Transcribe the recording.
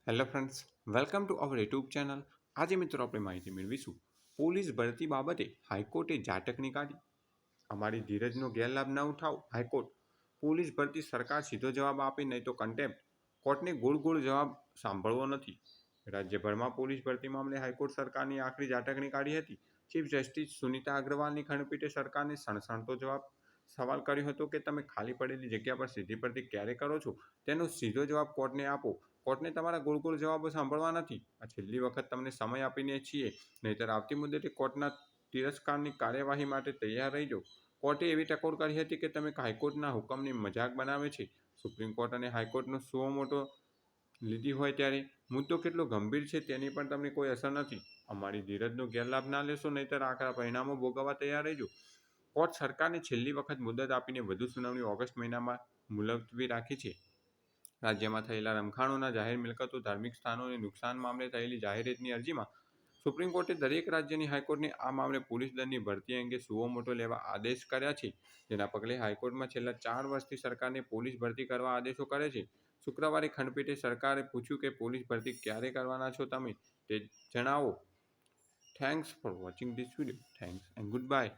Hello friends, welcome to our YouTube channel. આજે મિત્રો આપણે માહિતી મેળવીશું પોલીસ ભરતી બાબતે હાઈકોર્ટે ઝાટકની કાઢી. અમારી ધીરજનો ગેરલાભ ન ઉઠાવો હાઈકોર્ટ. પોલીસ ભરતી સરકાર સીધો જવાબ આપે નહીં તો કન્ટેમ્પ્ટ. કોર્ટને ગોળ ગોળ જવાબ સાંભળવો નથી. રાજ્યભરમાં પોલીસ ભરતી મામલે હાઈકોર્ટ સરકારની આખરી ઝાટકણી કાઢી હતી. ચીફ જસ્ટિસ સુનિતા અગ્રવાલની ખંડપીઠે સરકારને સણસણતો સવાલ કર્યો હતો કે તમે ખાલી પડેલી જગ્યા પર સીધી ભરતી ક્યારે કરો છો તેનો સીધો જવાબ કોર્ટને આપો. કોર્ટને તમારા ગોળ ગોળ જવાબો સાંભળવા નથી. આ છેલ્લી વખત તમને સમય આપીને છીએ, નહીંતર આવતી મુદતે કોર્ટના તિરસ્કારની કાર્યવાહી માટે તૈયાર રહીજો. કોર્ટે એવી ટકોર કરી હતી કે તમે હાઈકોર્ટના હુકમની મજાક બનાવે છે. સુપ્રીમ કોર્ટ અને હાઈકોર્ટનો સુઓ મોટો લીધી હોય ત્યારે મુદ્દો કેટલો ગંભીર છે તેની પણ તમને કોઈ અસર નથી. અમારી ધીરજનો ગેરલાભ ના લેશો, નહીંતર આકરા પરિણામો ભોગવવા તૈયાર રહેજો. કોર્ટ સરકારને છેલ્લી વખત મુદત આપીને વધુ સુનાવણી ઓગસ્ટ મહિનામાં મુલતવી રાખી છે. રાજ્યમાં થયેલા રમખાણોના જાહેર મિલકતો ધાર્મિક સ્થાનોને નુકસાન મામલે થયેલી જાહેરાતની અરજીમાં સુપ્રીમ કોર્ટે દરેક રાજ્યની હાઈકોર્ટને આ મામલે પોલીસ દળની ભરતી અંગે સુઓ મોટો લેવા આદેશ કર્યા છે. જેના પગલે હાઈકોર્ટમાં છેલ્લા 4 વર્ષથી સરકારને પોલીસ ભરતી કરવા આદેશો કરે છે. શુક્રવારે ખંડપીઠે સરકારે પૂછ્યું કે પોલીસ ભરતી ક્યારે કરવાના છો તમે તે જણાવો. Thanks for watching this video. Thanks and good bye.